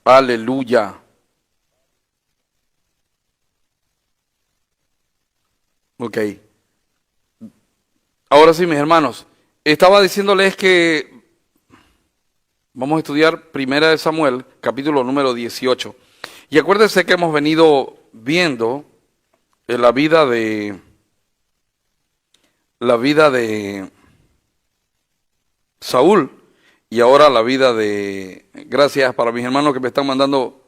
Aleluya. Ok. Ahora sí, mis hermanos. Estaba diciéndoles que vamos a estudiar Primera de Samuel, capítulo número 18. Y acuérdense que hemos venido viendo la vida de Saúl y ahora la vida de... Gracias para mis hermanos que me están mandando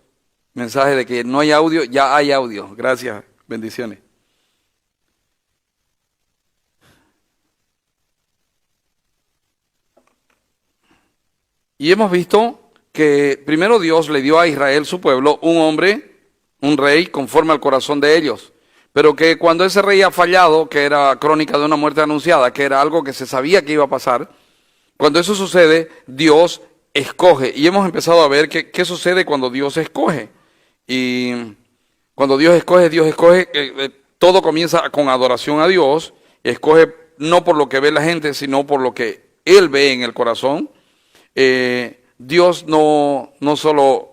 mensajes de que no hay audio, ya hay audio. Gracias, bendiciones. Y hemos visto que primero Dios le dio a Israel, su pueblo, un hombre, un rey, conforme al corazón de ellos. Pero que cuando ese rey ha fallado, que era crónica de una muerte anunciada, que era algo que se sabía que iba a pasar, cuando eso sucede, Dios escoge. Y hemos empezado a ver qué sucede cuando Dios escoge. Y cuando Dios escoge, todo comienza con adoración a Dios. Escoge no por lo que ve la gente, sino por lo que Él ve en el corazón. Dios no solo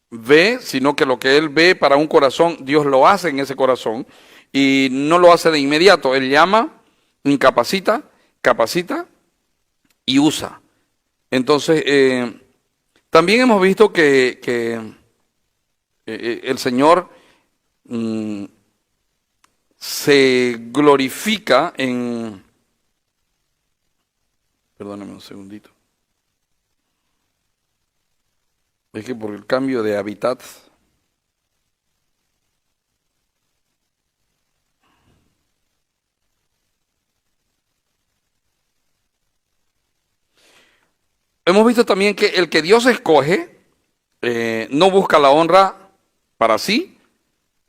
ve, sino que lo que Él ve para un corazón, Dios lo hace en ese corazón. Y no lo hace de inmediato. Él llama, incapacita, capacita y usa. Entonces, también hemos visto que el Señor mm, se glorifica en... Perdóname un segundito. Es que por el cambio de hábitat... Hemos visto también que el que Dios escoge no busca la honra para sí,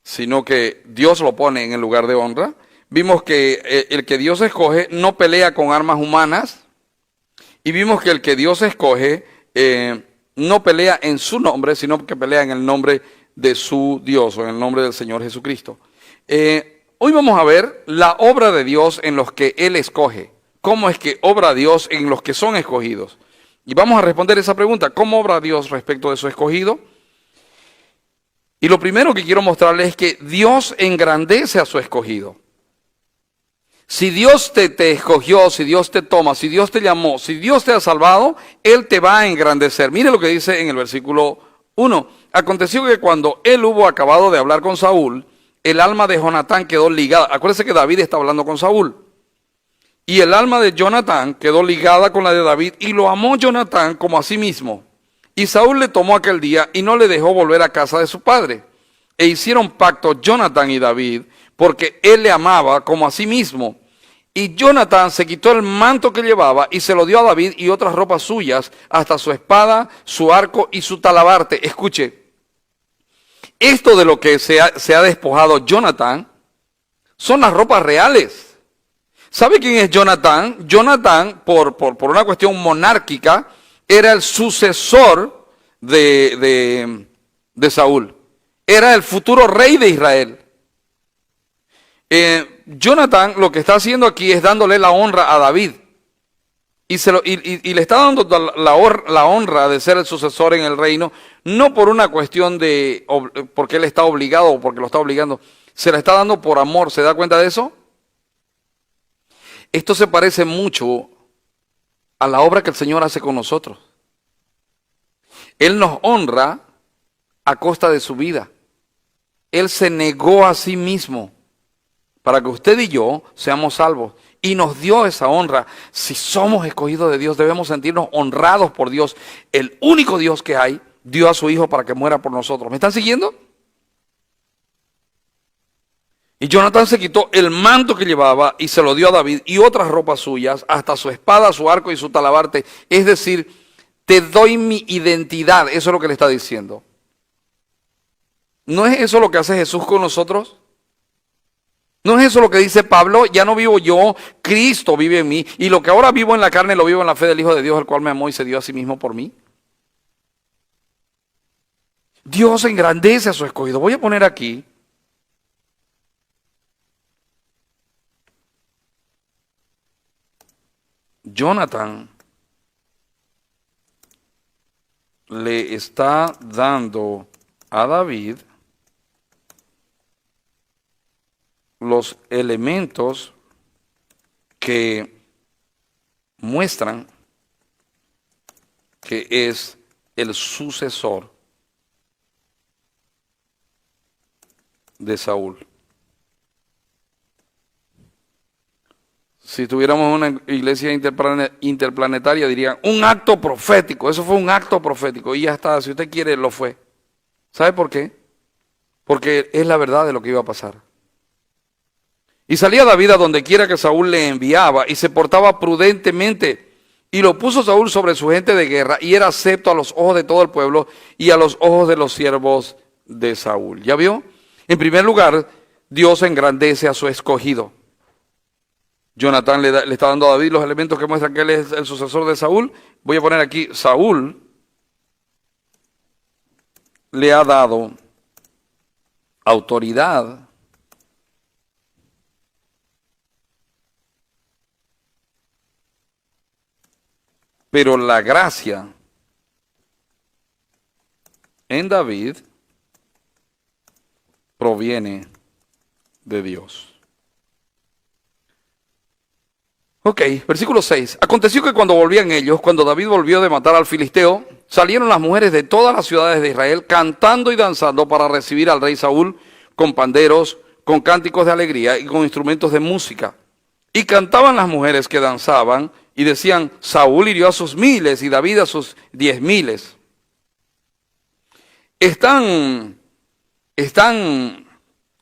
sino que Dios lo pone en el lugar de honra. Vimos que el que Dios escoge no pelea con armas humanas y vimos que el que Dios escoge no pelea en su nombre, sino que pelea en el nombre de su Dios o en el nombre del Señor Jesucristo. Hoy vamos a ver la obra de Dios en los que Él escoge. ¿Cómo es que obra Dios en los que son escogidos? Y vamos a responder esa pregunta, ¿cómo obra Dios respecto de su escogido? Y lo primero que quiero mostrarles es que Dios engrandece a su escogido. Si Dios te escogió, si Dios te toma, si Dios te llamó, si Dios te ha salvado, Él te va a engrandecer. Mire lo que dice en el versículo 1. Aconteció que cuando Él hubo acabado de hablar con Saúl, el alma de Jonatán quedó ligada. Acuérdense que David está hablando con Saúl. Y el alma de Jonatán quedó ligada con la de David y lo amó Jonatán como a sí mismo. Y Saúl le tomó aquel día y no le dejó volver a casa de su padre. E hicieron pacto Jonatán y David porque él le amaba como a sí mismo. Y Jonatán se quitó el manto que llevaba y se lo dio a David y otras ropas suyas, hasta su espada, su arco y su talabarte. Escuche, esto de lo que se ha despojado Jonatán son las ropas reales. ¿Sabe quién es Jonatán? Jonatán, por una cuestión monárquica, era el sucesor de Saúl. Era el futuro rey de Israel. Jonatán lo que está haciendo aquí es dándole la honra a David. Y le está dando la honra de ser el sucesor en el reino, no por una cuestión de porque él está obligado o porque lo está obligando. Se la está dando por amor. ¿Se da cuenta de eso? Esto se parece mucho a la obra que el Señor hace con nosotros. Él nos honra a costa de su vida. Él se negó a sí mismo para que usted y yo seamos salvos. Y nos dio esa honra. Si somos escogidos de Dios, debemos sentirnos honrados por Dios. El único Dios que hay dio a su Hijo para que muera por nosotros. ¿Me están siguiendo? Y Jonatán se quitó el manto que llevaba y se lo dio a David y otras ropas suyas, hasta su espada, su arco y su talabarte. Es decir, te doy mi identidad. Eso es lo que le está diciendo. ¿No es eso lo que hace Jesús con nosotros? ¿No es eso lo que dice Pablo? Ya no vivo yo, Cristo vive en mí. Y lo que ahora vivo en la carne lo vivo en la fe del Hijo de Dios, el cual me amó y se dio a sí mismo por mí. Dios engrandece a su escogido. Voy a poner aquí. Jonatán le está dando a David los elementos que muestran que es el sucesor de Saúl. Si tuviéramos una iglesia interplanetaria, dirían un acto profético. Eso fue un acto profético. Y ya está, si usted quiere, lo fue. ¿Sabe por qué? Porque es la verdad de lo que iba a pasar. Y salía David a donde quiera que Saúl le enviaba y se portaba prudentemente. Y lo puso Saúl sobre su gente de guerra y era acepto a los ojos de todo el pueblo y a los ojos de los siervos de Saúl. ¿Ya vio? En primer lugar, Dios engrandece a su escogido. Jonatán le está dando a David los elementos que muestran que él es el sucesor de Saúl. Voy a poner aquí, Saúl le ha dado autoridad pero la gracia en David proviene de Dios. Ok, versículo 6. Aconteció que cuando volvían ellos, cuando David volvió de matar al filisteo, salieron las mujeres de todas las ciudades de Israel cantando y danzando para recibir al rey Saúl con panderos, con cánticos de alegría y con instrumentos de música. Y cantaban las mujeres que danzaban y decían, Saúl hirió a sus miles y David a sus 10,000. Están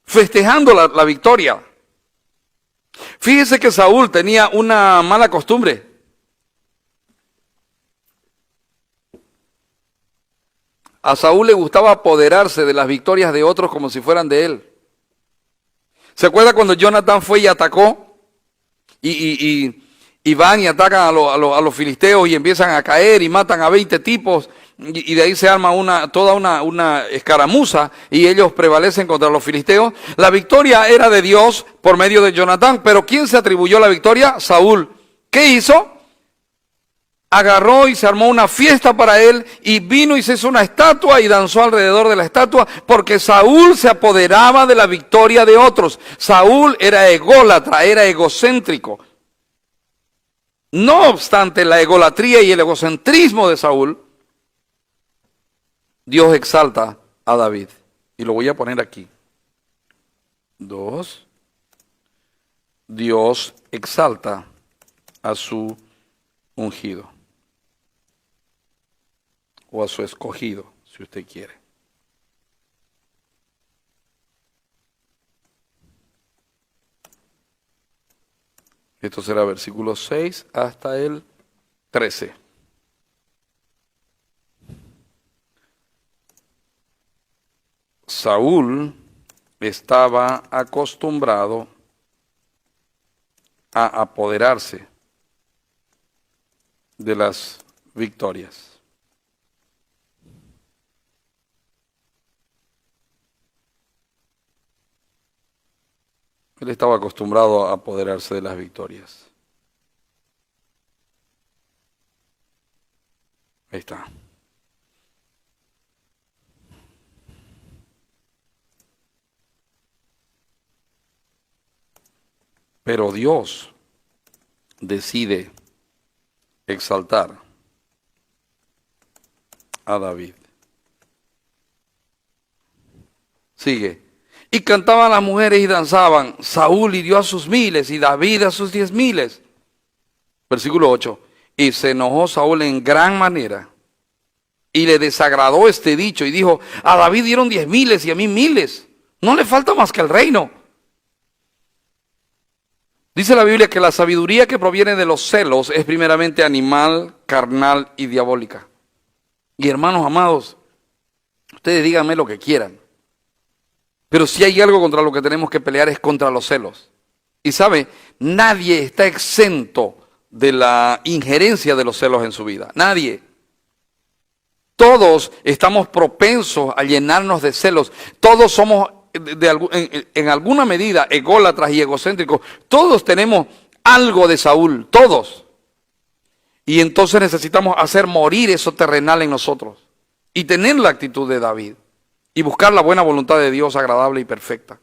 festejando la victoria. Fíjese que Saúl tenía una mala costumbre. A Saúl le gustaba apoderarse de las victorias de otros como si fueran de él. ¿Se acuerda cuando Jonatán fue y atacó? Y van y atacan a los filisteos y empiezan a caer y matan a 20 tipos y de ahí se arma toda una escaramuza y ellos prevalecen contra los filisteos. La victoria era de Dios por medio de Jonatán, pero ¿quién se atribuyó la victoria? Saúl. ¿Qué hizo? Agarró y se armó una fiesta para él y vino y se hizo una estatua y danzó alrededor de la estatua porque Saúl se apoderaba de la victoria de otros. Saúl era ególatra, era egocéntrico. No obstante la egolatría y el egocentrismo de Saúl, Dios exalta a David. Y lo voy a poner aquí. 2. Dios exalta a su ungido. O a su escogido, si usted quiere. Esto será versículo 6 hasta el 13. Saúl estaba acostumbrado a apoderarse de las victorias. Él estaba acostumbrado a apoderarse de las victorias. Ahí está. Pero Dios decide exaltar a David. Sigue. Y cantaban las mujeres y danzaban. Saúl hirió a sus 1000 y David a sus 10,000. Versículo 8. Y se enojó Saúl en gran manera. Y le desagradó este dicho. Y dijo, a David dieron 10,000 y a mí 1000. No le falta más que el reino. Dice la Biblia que la sabiduría que proviene de los celos es primeramente animal, carnal y diabólica. Y hermanos amados, ustedes díganme lo que quieran. Pero si hay algo contra lo que tenemos que pelear es contra los celos. Y sabe, nadie está exento de la injerencia de los celos en su vida. Nadie. Todos estamos propensos a llenarnos de celos. Todos somos en alguna medida ególatras y egocéntricos. Todos tenemos algo de Saúl. Todos. Y entonces necesitamos hacer morir eso terrenal en nosotros. y tener la actitud de David y buscar la buena voluntad de Dios agradable y perfecta.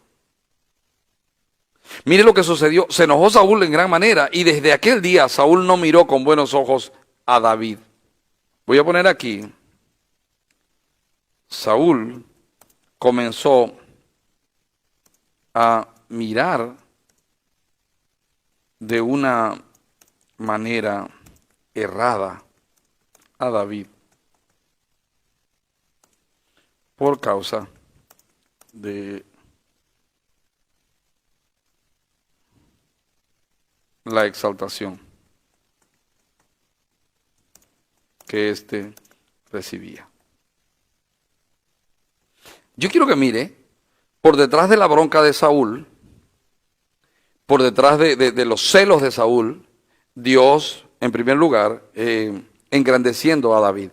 Mire lo que sucedió. Se enojó Saúl en gran manera y desde aquel día Saúl no miró con buenos ojos a David. Voy a poner aquí. Saúl comenzó a mirar de una manera errada a David por causa de la exaltación que éste recibía. Yo quiero que mire, por detrás de la bronca de Saúl, por detrás de los celos de Saúl, Dios, en primer lugar, engrandeciendo a David.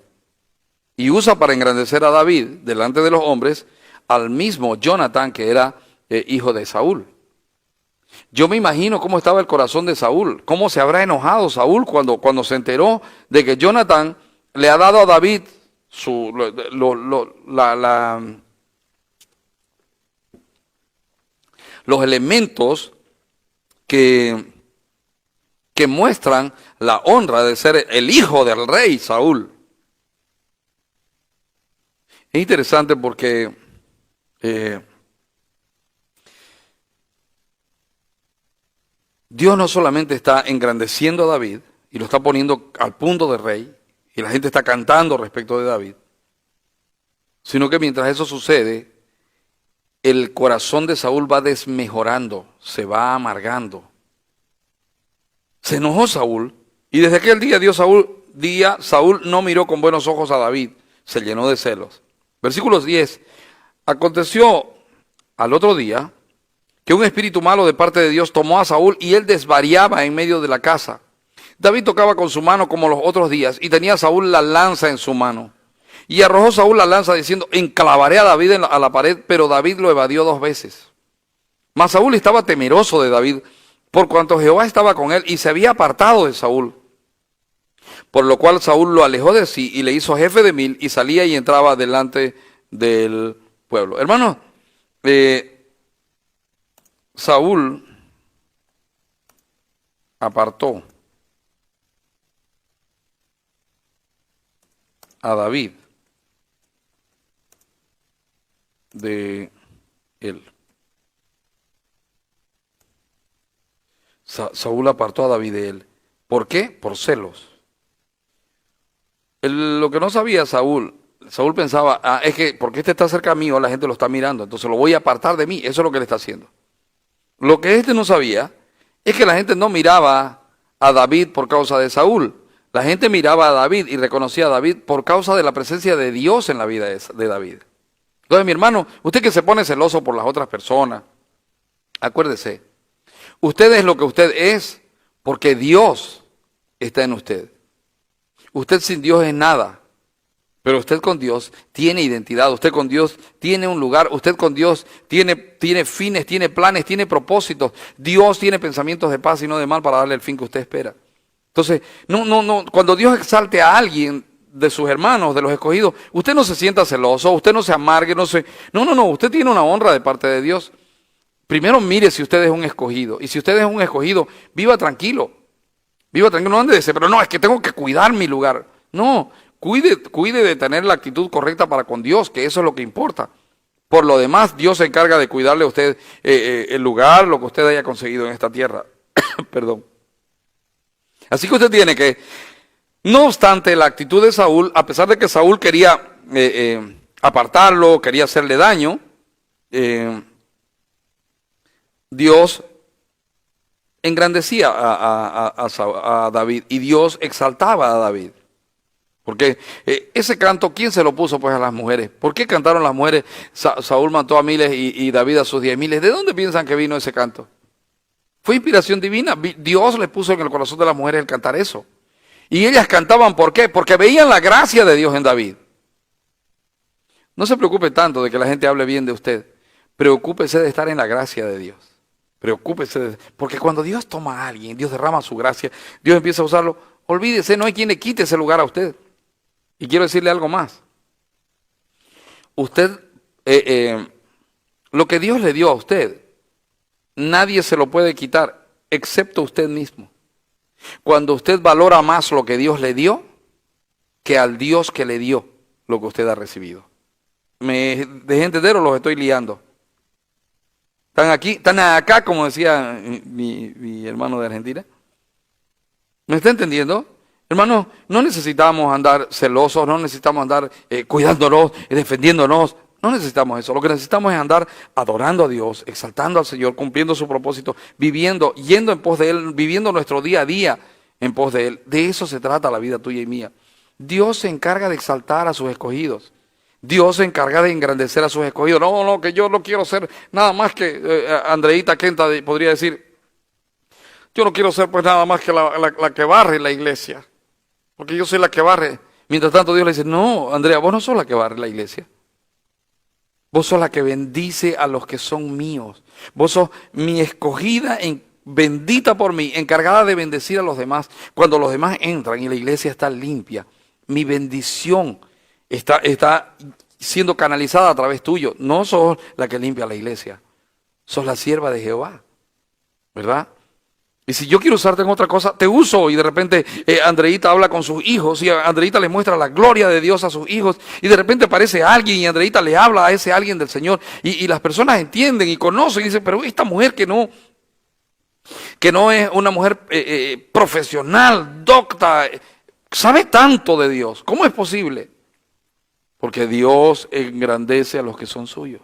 Y usa para engrandecer a David, delante de los hombres, al mismo Jonatán, que era hijo de Saúl. Yo me imagino cómo estaba el corazón de Saúl, cómo se habrá enojado Saúl cuando se enteró de que Jonatán le ha dado a David los elementos que muestran la honra de ser el hijo del rey Saúl. Es interesante porque Dios no solamente está engrandeciendo a David y lo está poniendo al punto de rey, y la gente está cantando respecto de David, sino que mientras eso sucede, el corazón de Saúl va desmejorando, se va amargando. Se enojó Saúl, y desde aquel día Saúl no miró con buenos ojos a David, se llenó de celos. Versículos 10. Aconteció al otro día que un espíritu malo de parte de Dios tomó a Saúl y él desvariaba en medio de la casa. David tocaba con su mano como los otros días y tenía Saúl la lanza en su mano. Y arrojó Saúl la lanza diciendo, enclavaré a David a la pared, pero David lo evadió 2 veces. Mas Saúl estaba temeroso de David, por cuanto Jehová estaba con él y se había apartado de Saúl. Por lo cual Saúl lo alejó de sí y le hizo jefe de 1000 y salía y entraba delante del pueblo. Hermanos, Saúl apartó a David de él. Saúl apartó a David de él. ¿Por qué? Por celos. Lo que no sabía Saúl pensaba, es que porque este está cerca mío, la gente lo está mirando, entonces lo voy a apartar de mí. Eso es lo que le está haciendo. Lo que este no sabía es que la gente no miraba a David por causa de Saúl. La gente miraba a David y reconocía a David por causa de la presencia de Dios en la vida de David. Entonces, mi hermano, usted que se pone celoso por las otras personas, acuérdese, usted es lo que usted es porque Dios está en usted. Usted sin Dios es nada, pero usted con Dios tiene identidad, usted con Dios tiene un lugar, usted con Dios tiene fines, tiene planes, tiene propósitos. Dios tiene pensamientos de paz y no de mal para darle el fin que usted espera. Entonces, no, cuando Dios exalte a alguien de sus hermanos, de los escogidos, usted no se sienta celoso, usted no se amargue, no, usted tiene una honra de parte de Dios. Primero mire si usted es un escogido, y si usted es un escogido, viva tranquilo, no ande de ese, pero no, es que tengo que cuidar mi lugar. No, cuide de tener la actitud correcta para con Dios, que eso es lo que importa. Por lo demás, Dios se encarga de cuidarle a usted el lugar, lo que usted haya conseguido en esta tierra. Perdón. Así que usted tiene que, no obstante la actitud de Saúl, a pesar de que Saúl quería apartarlo, quería hacerle daño, Dios engrandecía a David y Dios exaltaba a David. Porque ese canto, ¿quién se lo puso pues a las mujeres? ¿Por qué cantaron las mujeres? Saúl mató a miles y David a sus 10,000. ¿De dónde piensan que vino ese canto? Fue inspiración divina. Dios les puso en el corazón de las mujeres el cantar eso. Y ellas cantaban, ¿por qué? Porque veían la gracia de Dios en David. No se preocupe tanto de que la gente hable bien de usted. Preocúpese de estar en la gracia de Dios. Porque cuando Dios toma a alguien, Dios derrama su gracia, Dios empieza a usarlo, olvídese, no hay quien le quite ese lugar a usted. Y quiero decirle algo más. usted, lo que Dios le dio a usted, nadie se lo puede quitar, excepto usted mismo. Cuando usted valora más lo que Dios le dio, que al Dios que le dio lo que usted ha recibido. ¿Me dejé entender o los estoy liando? ¿Están aquí? ¿Están acá, como decía mi hermano de Argentina? ¿Me está entendiendo? Hermanos, no necesitamos andar celosos, no necesitamos andar cuidándonos, defendiéndonos. No necesitamos eso. Lo que necesitamos es andar adorando a Dios, exaltando al Señor, cumpliendo su propósito, viviendo, yendo en pos de Él, viviendo nuestro día a día en pos de Él. De eso se trata la vida tuya y mía. Dios se encarga de exaltar a sus escogidos. Dios se encarga de engrandecer a sus escogidos. No, que yo no quiero ser nada más que Andreita Kenta podría decir. Yo no quiero ser pues nada más que la que barre la iglesia. Porque yo soy la que barre. Mientras tanto Dios le dice, no, Andrea, vos no sos la que barre la iglesia. Vos sos la que bendice a los que son míos. Vos sos mi escogida, bendita por mí, encargada de bendecir a los demás. Cuando los demás entran y la iglesia está limpia, mi bendición está siendo canalizada a través tuyo. No sos la que limpia la iglesia. Sos la sierva de Jehová. ¿Verdad? Y si yo quiero usarte en otra cosa, te uso. Y de repente Andreita habla con sus hijos y Andreita le muestra la gloria de Dios a sus hijos. Y de repente aparece alguien y Andreita le habla a ese alguien del Señor. Y las personas entienden y conocen y dicen, pero esta mujer que no es una mujer profesional, docta, sabe tanto de Dios. ¿Cómo es posible? Porque Dios engrandece a los que son suyos.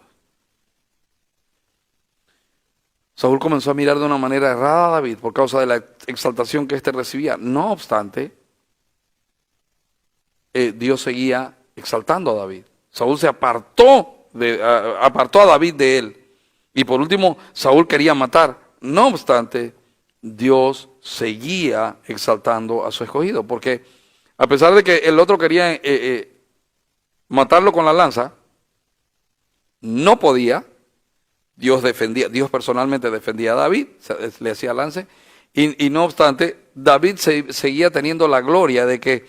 Saúl comenzó a mirar de una manera errada a David por causa de la exaltación que éste recibía. No obstante, Dios seguía exaltando a David. Saúl se apartó a David de él. Y por último, Saúl quería matar. No obstante, Dios seguía exaltando a su escogido. Porque a pesar de que el otro quería matarlo con la lanza, no podía. Dios personalmente defendía a David, le hacía lance, y no obstante, David seguía teniendo la gloria de que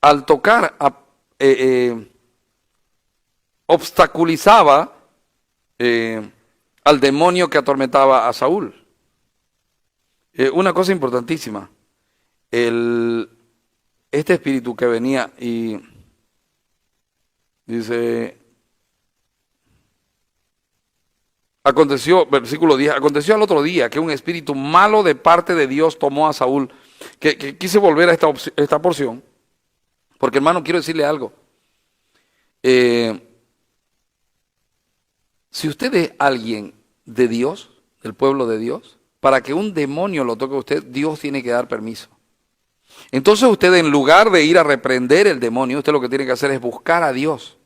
al tocar, obstaculizaba al demonio que atormentaba a Saúl. Una cosa importantísima, este espíritu que venía y dice... Aconteció, versículo 10, aconteció al otro día que un espíritu malo de parte de Dios tomó a Saúl, que quise volver a esta porción, porque hermano, quiero decirle algo. Si usted es alguien de Dios, del pueblo de Dios, para que un demonio lo toque a usted, Dios tiene que dar permiso. Entonces usted, en lugar de ir a reprender el demonio, usted lo que tiene que hacer es buscar a Dios.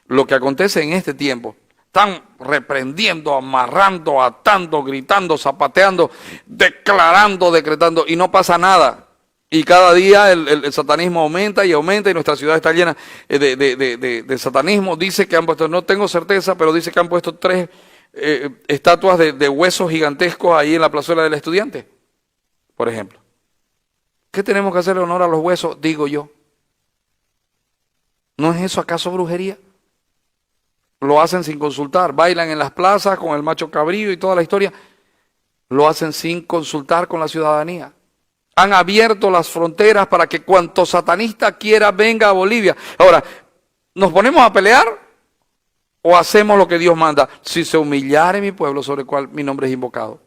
Lo que acontece en este tiempo, están reprendiendo, amarrando, atando, gritando, zapateando, declarando, decretando, y no pasa nada. Y cada día el satanismo aumenta y aumenta, y nuestra ciudad está llena de satanismo. Dice que han puesto, no tengo certeza, pero dice que han puesto 3 estatuas de huesos gigantescos ahí en la plazuela del Estudiante, por ejemplo. ¿Qué tenemos que hacerle honor a los huesos? Digo yo. ¿No es eso acaso brujería? Lo hacen sin consultar, bailan en las plazas con el macho cabrío y toda la historia. Lo hacen sin consultar con la ciudadanía. Han abierto las fronteras para que cuanto satanista quiera venga a Bolivia. Ahora, ¿nos ponemos a pelear o hacemos lo que Dios manda? Si se humillare mi pueblo sobre el cual mi nombre es invocado.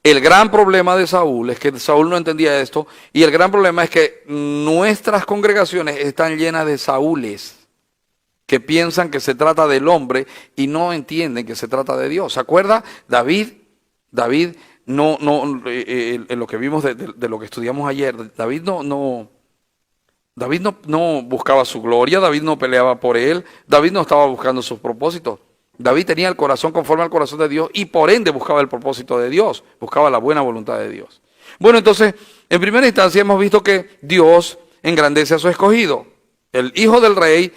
El gran problema de Saúl es que Saúl no entendía esto, y el gran problema es que nuestras congregaciones están llenas de Saúles que piensan que se trata del hombre y no entienden que se trata de Dios. ¿Se acuerda? David en lo que vimos de lo que estudiamos ayer, David no buscaba su gloria, David no peleaba por él, David no estaba buscando sus propósitos. David tenía el corazón conforme al corazón de Dios y por ende buscaba el propósito de Dios, buscaba la buena voluntad de Dios. Bueno, entonces, en primera instancia hemos visto que Dios engrandece a su escogido. El hijo del rey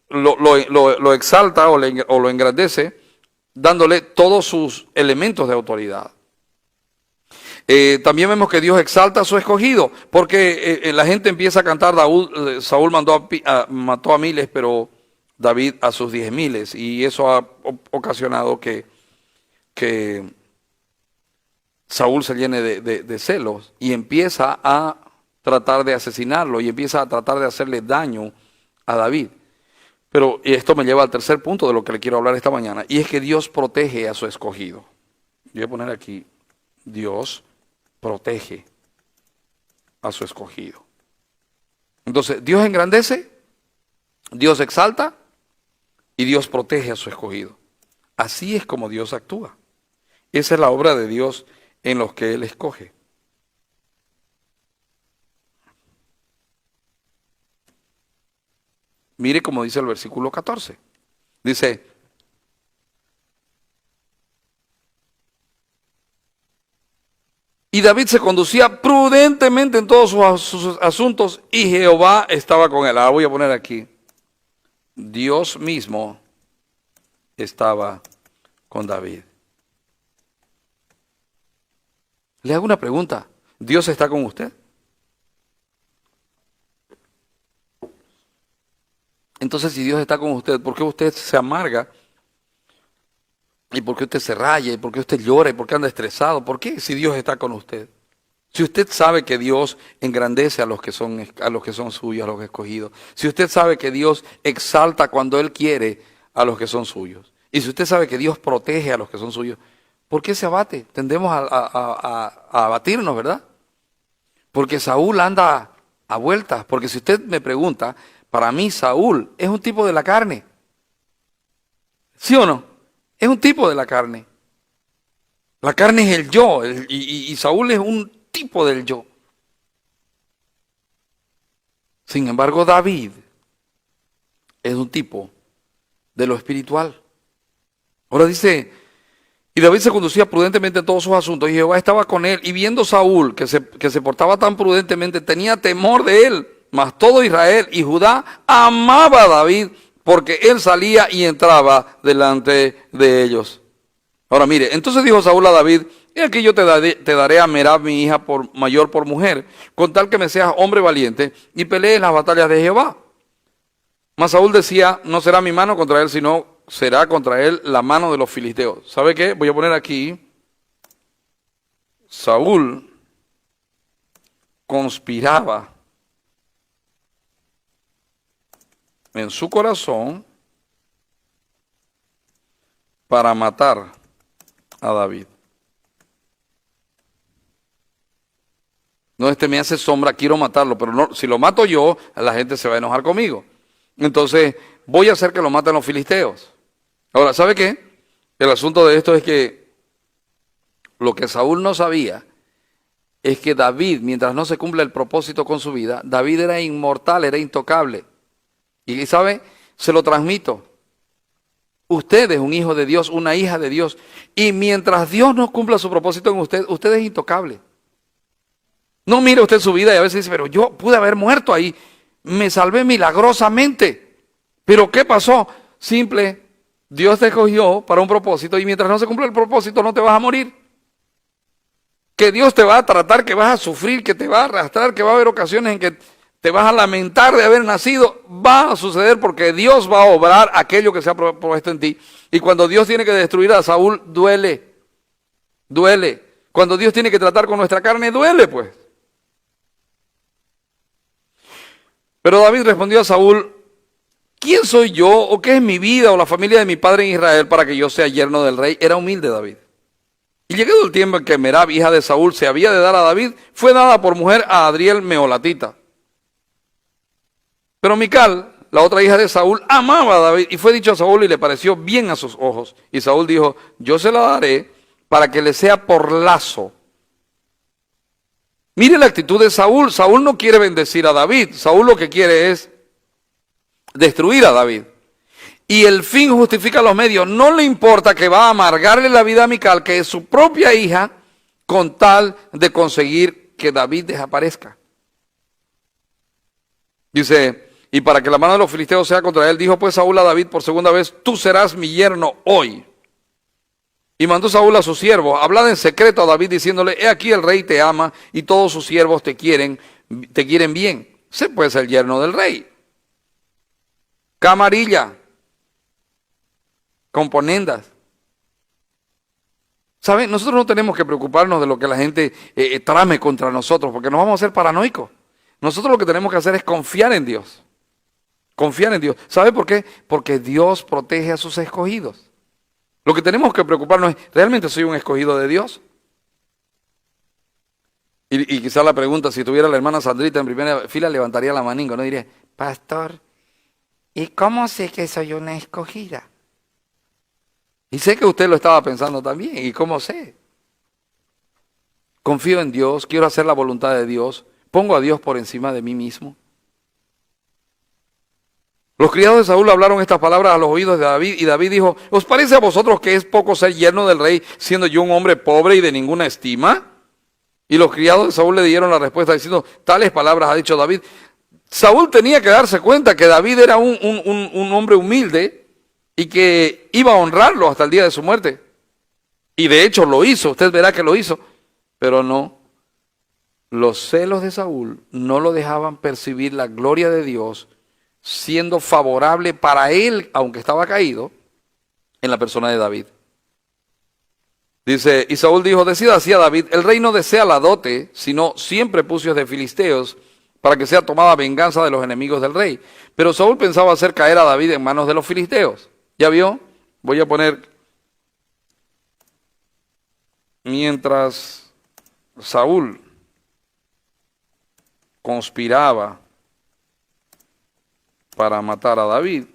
lo exalta o lo engrandece, dándole todos sus elementos de autoridad. También vemos que Dios exalta a su escogido, porque la gente empieza a cantar, Saúl mató a miles, pero David a sus 10,000 y eso ha ocasionado que Saúl se llene de celos y empieza a tratar de asesinarlo y empieza a tratar de hacerle daño a David. Pero esto me lleva al tercer punto de lo que le quiero hablar esta mañana, y es que Dios protege a su escogido. Yo voy a poner aquí, Dios protege a su escogido. Entonces, Dios engrandece, Dios exalta y Dios protege a su escogido. Así es como Dios actúa. Esa es la obra de Dios en los que Él escoge. Mire cómo dice el versículo 14. Dice, y David se conducía prudentemente en todos sus asuntos y Jehová estaba con él. Ahora voy a poner aquí, Dios mismo estaba con David. Le hago una pregunta, ¿Dios está con usted? Entonces, si Dios está con usted, ¿por qué usted se amarga? ¿Y por qué usted se raya? ¿Y por qué usted llora? ¿Y por qué anda estresado? ¿Por qué si Dios está con usted? Si usted sabe que Dios engrandece a los que son suyos, a los escogidos. Si usted sabe que Dios exalta cuando Él quiere a los que son suyos. Y si usted sabe que Dios protege a los que son suyos, ¿por qué se abate? Tendemos a abatirnos, ¿verdad? Porque Saúl anda a vueltas. Porque si usted me pregunta, para mí Saúl es un tipo de la carne. ¿Sí o no? Es un tipo de la carne. La carne es el yo, y Saúl es un tipo del yo. Sin embargo, David es un tipo de lo espiritual. Ahora dice, y David se conducía prudentemente en todos sus asuntos, y Jehová estaba con él, y viendo Saúl que se portaba tan prudentemente, tenía temor de él, mas todo Israel y Judá amaba a David, porque él salía y entraba delante de ellos. Ahora mire, entonces dijo Saúl a David, he aquí yo te daré a Merab mi hija mayor por mujer, con tal que me seas hombre valiente y pelees las batallas de Jehová. Mas Saúl decía, no será mi mano contra él, sino será contra él la mano de los filisteos. ¿Sabe qué? Voy a poner aquí, Saúl conspiraba en su corazón para matar a David. No, me hace sombra, quiero matarlo, pero no, si lo mato yo, la gente se va a enojar conmigo. Entonces, voy a hacer que lo maten los filisteos. Ahora, ¿sabe qué? El asunto de esto es que lo que Saúl no sabía es que David, mientras no se cumpla el propósito con su vida, David era inmortal, era intocable. Y ¿sabe? Se lo transmito. Usted es un hijo de Dios, una hija de Dios. Y mientras Dios no cumpla su propósito en usted, usted es intocable. No mire usted su vida y a veces dice, pero yo pude haber muerto ahí. Me salvé milagrosamente. ¿Pero qué pasó? Simple, Dios te escogió para un propósito y mientras no se cumpla el propósito no te vas a morir. Que Dios te va a tratar, que vas a sufrir, que te va a arrastrar, que va a haber ocasiones en que te vas a lamentar de haber nacido, va a suceder porque Dios va a obrar aquello que se ha propuesto en ti. Y cuando Dios tiene que destruir a Saúl, duele, duele. Cuando Dios tiene que tratar con nuestra carne, duele pues. Pero David respondió a Saúl, ¿quién soy yo o qué es mi vida o la familia de mi padre en Israel para que yo sea yerno del rey? Era humilde David. Y llegado el tiempo en que Merab, hija de Saúl, se había de dar a David, fue dada por mujer a Adriel Meholatita. Pero Mical, la otra hija de Saúl, amaba a David y fue dicho a Saúl y le pareció bien a sus ojos. Y Saúl dijo, yo se la daré para que le sea por lazo. Mire la actitud de Saúl. Saúl no quiere bendecir a David. Saúl lo que quiere es destruir a David. Y el fin justifica los medios. No le importa que va a amargarle la vida a Mical, que es su propia hija, con tal de conseguir que David desaparezca. Dice, y para que la mano de los filisteos sea contra él, dijo pues Saúl a David por segunda vez, tú serás mi yerno hoy. Y mandó Saúl a sus siervos, hablad en secreto a David diciéndole, he aquí el rey te ama y todos sus siervos te quieren bien. Sé pues el yerno del rey. Camarilla, componendas. ¿Saben? Nosotros no tenemos que preocuparnos de lo que la gente trame contra nosotros, porque nos vamos a hacer paranoicos. Nosotros lo que tenemos que hacer es confiar en Dios. Confiar en Dios. ¿Sabe por qué? Porque Dios protege a sus escogidos. Lo que tenemos que preocuparnos es, ¿realmente soy un escogido de Dios? Y quizá la pregunta, si tuviera la hermana Sandrita en primera fila, levantaría la maningo, ¿no? Diría, pastor, ¿y cómo sé que soy una escogida? Y sé que usted lo estaba pensando también, ¿y cómo sé? Confío en Dios, quiero hacer la voluntad de Dios, pongo a Dios por encima de mí mismo. Los criados de Saúl hablaron estas palabras a los oídos de David, y David dijo, ¿os parece a vosotros que es poco ser yerno del rey, siendo yo un hombre pobre y de ninguna estima? Y los criados de Saúl le dieron la respuesta diciendo, tales palabras ha dicho David. Saúl tenía que darse cuenta que David era un hombre humilde y que iba a honrarlo hasta el día de su muerte. Y de hecho lo hizo, usted verá que lo hizo, pero no. Los celos de Saúl no lo dejaban percibir la gloria de Dios, siendo favorable para él, aunque estaba caído, en la persona de David. Dice, y Saúl dijo, decida así a David, el rey no desea la dote, sino 100 prepucios de filisteos, para que sea tomada venganza de los enemigos del rey. Pero Saúl pensaba hacer caer a David en manos de los filisteos. ¿Ya vio? Voy a poner, mientras Saúl conspiraba para matar a David,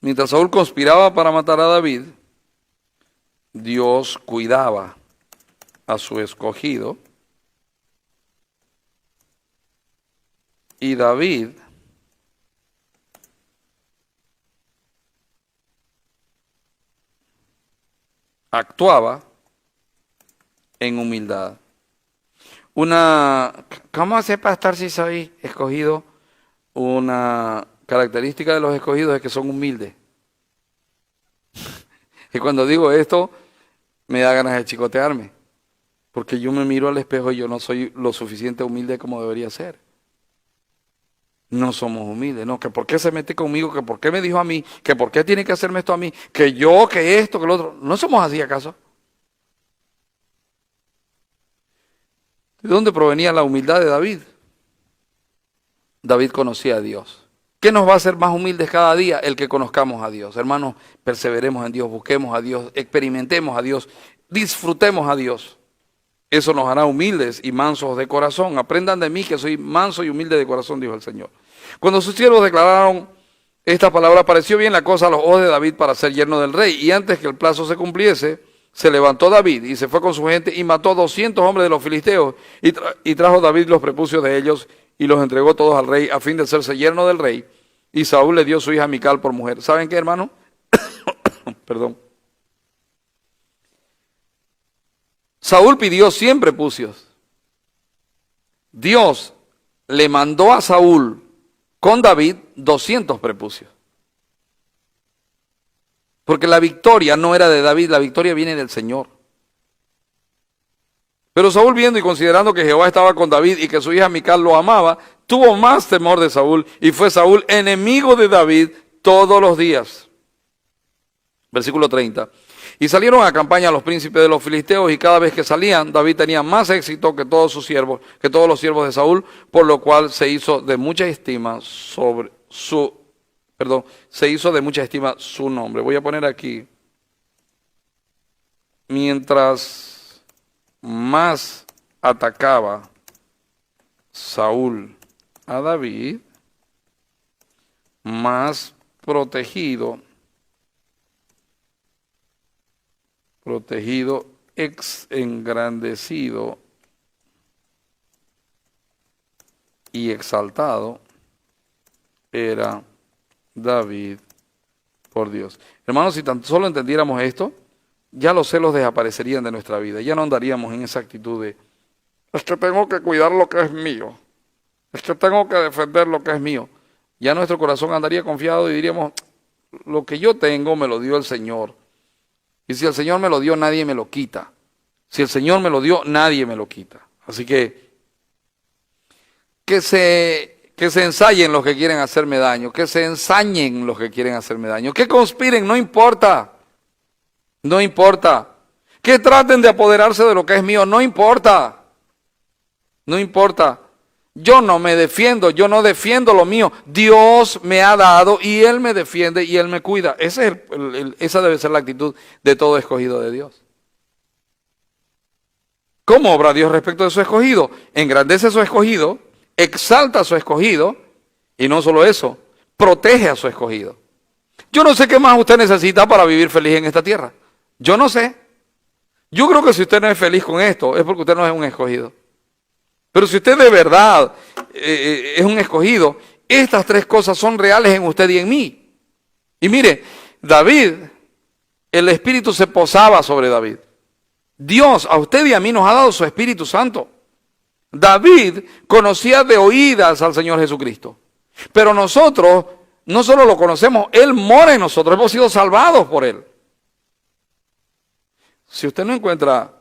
mientras Saúl conspiraba para matar a David, Dios cuidaba a su escogido y David actuaba en humildad. ¿Cómo sé, pastor, si soy escogido? Una característica de los escogidos es que son humildes. Y cuando digo esto, me da ganas de chicotearme, porque yo me miro al espejo y yo no soy lo suficiente humilde como debería ser. No somos humildes, no, que por qué se mete conmigo, que por qué me dijo a mí, que por qué tiene que hacerme esto a mí, que yo, que esto, que lo otro. ¿No somos así acaso? ¿De dónde provenía la humildad de David? David conocía a Dios. ¿Qué nos va a hacer más humildes cada día? El que conozcamos a Dios. Hermanos, perseveremos en Dios, busquemos a Dios, experimentemos a Dios, disfrutemos a Dios. Eso nos hará humildes y mansos de corazón. Aprendan de mí que soy manso y humilde de corazón, dijo el Señor. Cuando sus siervos declararon esta palabra, pareció bien la cosa a los ojos de David para ser yerno del rey. Y antes que el plazo se cumpliese, se levantó David y se fue con su gente y mató 200 hombres de los filisteos. Y trajo David los prepucios de ellos y los entregó todos al rey a fin de hacerse yerno del rey. Y Saúl le dio su hija Mical por mujer. ¿Saben qué, hermano? Perdón. Saúl pidió 100 prepucios. Dios le mandó a Saúl con David 200 prepucios. Porque la victoria no era de David, la victoria viene del Señor. Pero Saúl, viendo y considerando que Jehová estaba con David y que su hija Mical lo amaba, tuvo más temor de Saúl y fue Saúl enemigo de David todos los días. Versículo 30. Y salieron a campaña los príncipes de los filisteos y cada vez que salían, David tenía más éxito que todos sus siervos, que todos los siervos de Saúl, por lo cual se hizo de mucha estima su nombre. Voy a poner aquí, mientras más atacaba Saúl a David, más protegido, engrandecido y exaltado era David por Dios. Hermanos, si tan solo entendiéramos esto, ya los celos desaparecerían de nuestra vida. Ya no andaríamos en esa actitud de, es que tengo que cuidar lo que es mío, es que tengo que defender lo que es mío. Ya nuestro corazón andaría confiado y diríamos, lo que yo tengo me lo dio el Señor. Y si el Señor me lo dio, nadie me lo quita. Si el Señor me lo dio, nadie me lo quita. Así que se ensayen los que quieren hacerme daño, que se ensañen los que quieren hacerme daño, que conspiren, no importa, no importa. Que traten de apoderarse de lo que es mío, no importa, no importa. Yo no me defiendo, yo no defiendo lo mío. Dios me ha dado y Él me defiende y Él me cuida. Esa debe ser la actitud de todo escogido de Dios. ¿Cómo obra Dios respecto de su escogido? Engrandece a su escogido, exalta a su escogido y no solo eso, protege a su escogido. Yo no sé qué más usted necesita para vivir feliz en esta tierra. Yo no sé. Yo creo que si usted no es feliz con esto es porque usted no es un escogido. Pero si usted de verdad es un escogido, estas tres cosas son reales en usted y en mí. Y mire, David, el Espíritu se posaba sobre David. Dios a usted y a mí nos ha dado su Espíritu Santo. David conocía de oídas al Señor Jesucristo. Pero nosotros no solo lo conocemos, Él mora en nosotros, hemos sido salvados por Él. Si usted no encuentra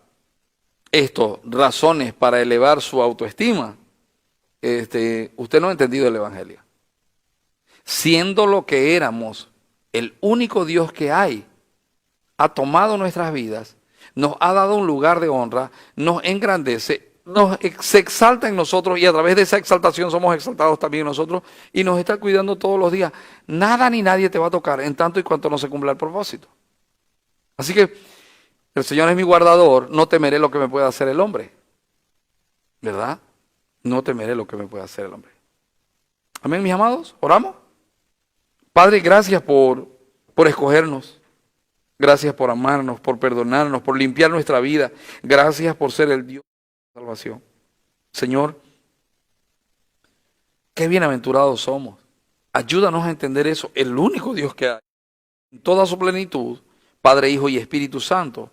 razones para elevar su autoestima, usted no ha entendido el Evangelio. Siendo lo que éramos, el único Dios que hay ha tomado nuestras vidas, nos ha dado un lugar de honra, nos engrandece, se exalta en nosotros y a través de esa exaltación somos exaltados también nosotros y nos está cuidando todos los días. Nada ni nadie te va a tocar en tanto y cuanto no se cumpla el propósito. Así que el Señor es mi guardador, no temeré lo que me pueda hacer el hombre. ¿Verdad? No temeré lo que me pueda hacer el hombre. Amén, mis amados. ¿Oramos? Padre, gracias por escogernos. Gracias por amarnos, por perdonarnos, por limpiar nuestra vida. Gracias por ser el Dios de la salvación. Señor, qué bienaventurados somos. Ayúdanos a entender eso. El único Dios que hay, en toda su plenitud, Padre, Hijo y Espíritu Santo,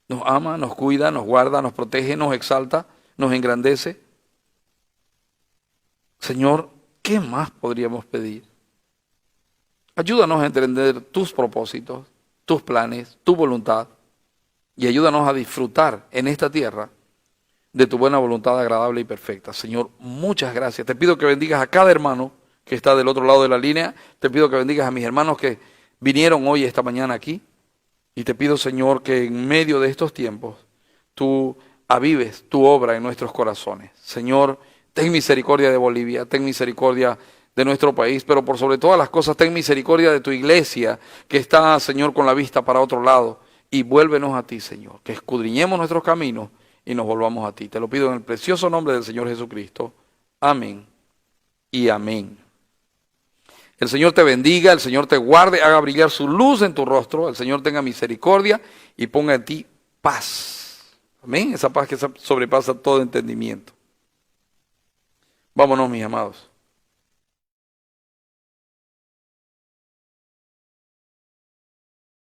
nos ama, nos cuida, nos guarda, nos protege, nos exalta, nos engrandece. Señor, ¿qué más podríamos pedir? Ayúdanos a entender tus propósitos, tus planes, tu voluntad, y ayúdanos a disfrutar en esta tierra de tu buena voluntad agradable y perfecta. Señor, muchas gracias. Te pido que bendigas a cada hermano que está del otro lado de la línea. Te pido que bendigas a mis hermanos que vinieron hoy, esta mañana aquí. Y te pido, Señor, que en medio de estos tiempos tú avives tu obra en nuestros corazones. Señor, ten misericordia de Bolivia, ten misericordia de nuestro país, pero por sobre todas las cosas, ten misericordia de tu iglesia que está, Señor, con la vista para otro lado. Y vuélvenos a ti, Señor, que escudriñemos nuestros caminos y nos volvamos a ti. Te lo pido en el precioso nombre del Señor Jesucristo. Amén y amén. El Señor te bendiga, el Señor te guarde, haga brillar su luz en tu rostro, el Señor tenga misericordia y ponga en ti paz. Amén, esa paz que sobrepasa todo entendimiento. Vámonos, mis amados.